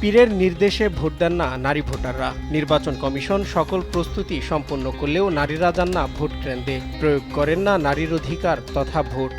পীরের নির্দেশে ভোট দেন না নারী ভোটাররা। নির্বাচন কমিশন সকল প্রস্তুতি সম্পন্ন করলেও নারীরা যান না ভোট কেন্দ্রে, প্রয়োগ করেন না নারীর অধিকার তথা ভোট।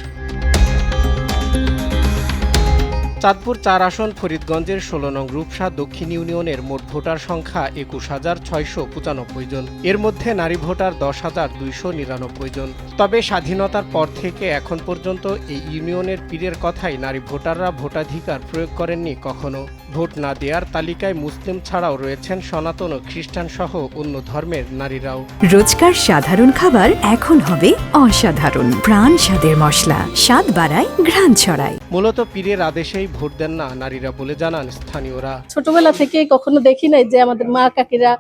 চাঁদপুর ৪ আসন ফরিদগঞ্জের ১৬ নং রূপসা দক্ষিণ ইউনিয়নের মোট ভোটার সংখ্যা ২১,৬৯৫ জন। এর মধ্যে নারী ভোটার ১০,২৯৯ জন। তবে স্বাধীনতার পর থেকে এখন পর্যন্ত এই ইউনিয়নের পীরের কথাই নারী ভোটাররা ভোটাধিকার প্রয়োগ করেননি কখনো। ভোট না দেওয়ার তালিকায় মুসলিম ছাড়াও রয়েছেন সনাতন ও খ্রিস্টান সহ অন্য ধর্মের নারীরাও। রোজকার সাধারণ খাবার এখন হবে অসাধারণ। প্রাণ স্বাদের মশলা, স্বাদ বাড়ায়, ঘ্রাণ ছড়ায়। মূলত পীরের আদেশেই ভোট দেন না নারীরা বলে জানান স্থানীয়রা। ছোটবেলা থেকেই কখনো দেখি নাই যে আমাদের মা কাকিরা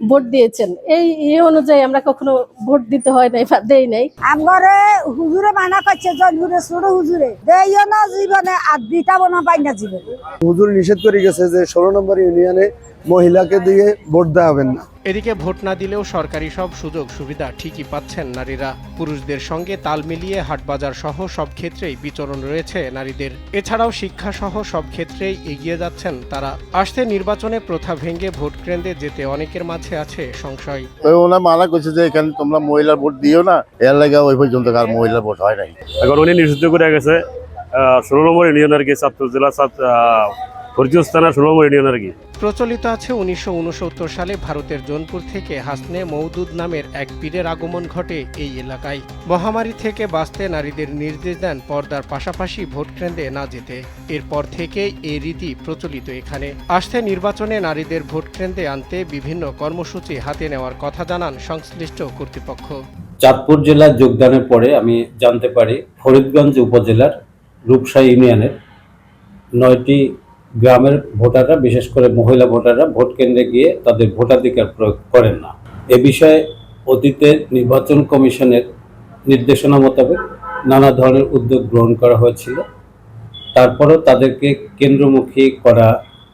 ভোট দিয়েছেন। এই অনুযায়ী আমরা কখনো ভোট দিতে হয় নাই বা দেই নাই। আমগরে হুজুরে মানা করছে জনহুরে ছোট হুজুরে দেইও না জীবনে আর দিতাবো না পাই না জীবনে। হুজুর নিষেধ করে গেছে যে ১৬ নম্বর ইউনিয়নে মহিলাকে দিয়ে ভোট দেওয়া হবে না। এদিকে ভোট না দিলেও সরকারি সব সুযোগ সুবিধা ঠিকই পাচ্ছেন নারীরা। পুরুষদের সঙ্গে তাল মিলিয়ে হাটবাজার সহ সব ক্ষেত্রেই বিচরণ রয়েছে নারীদের। এছাড়াও শিক্ষা সহ সব ক্ষেত্রেই এগিয়ে যাচ্ছেন তারা। আসছে নির্বাচনে প্রথা ভেঙে ভোট কেন্দ্রে যেতে অনেকের মাঝে আছে সংশয়। ওনার মানা করছে যে এখানে তোমরা মহিলার ভোট দিও না, এর লাগে ওই পর্যন্ত আর মহিলার ভোট হয় নাই। এখন উনি নিষিদ্ধ করে গেছে ১৬ নম্বর ইউনিয়ন আর কি, চাঁদপুর জেলা ফরিদগঞ্জ থানা ১৬ নম্বর ইউনিয়ন আর কি। প্রচলিত আছে ১৯৬৯ সালে ভারতের জোনপুর থেকে হাসনে মওদুদ নামের এক পীরের আগমন ঘটে এই এলাকায়। মহামারী থেকে বাঁচতে নারীদের নির্দেশ দেন পর্দার পাশাপাশি ভোট কেন্দ্রে না যেতে। এরপর থেকে এই রীতি প্রচলিত এখানে। আসছে নির্বাচনে নারীদের ভোট কেন্দ্রে আনতে বিভিন্ন কর্মসূচি হাতে নেওয়ার কথা জানান সংশ্লিষ্ট কর্তৃপক্ষ। চাঁদপুর জেলায় যোগদানের পরে আমি জানতে পারি ফরিদগঞ্জ উপজেলার রূপসা ইউনিয়নের ৯টি গ্রামের ভোটাররা, বিশেষ করে মহিলা ভোটাররা ভোট কেন্দ্রে গিয়ে তাদের ভোটাধিকার প্রয়োগ করেন না। এ বিষয়ে অতীতে নির্বাচন কমিশনের নির্দেশনা মোতাবেক নানা ধরনের উদ্যোগ গ্রহণ করা হয়েছিল, তারপরেও তাদেরকে কেন্দ্রমুখী করা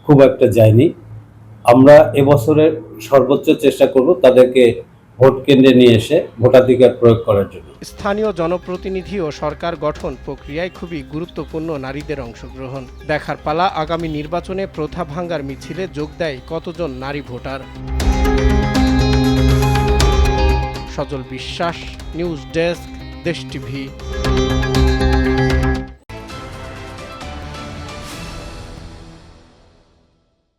খুব একটা যায়নি। আমরা এবছরের সর্বোচ্চ চেষ্টা করব তাদেরকে ভোট কেন্দ্রে নিয়ে এসে ভোটাধিকার প্রয়োগ করার জন্য। স্থানীয় জনপ্রতিনিধি ও সরকার গঠন প্রক্রিয়ায় খুবই গুরুত্বপূর্ণ নারীদের অংশগ্রহণ। দেখার পালা আগামী নির্বাচনে প্রথা ভাঙ্গার মিছিলে যোগ দেয় কতজন নারী ভোটার। সজল বিশ্বাস, নিউজ ডেস্ক, দেশ টিভি।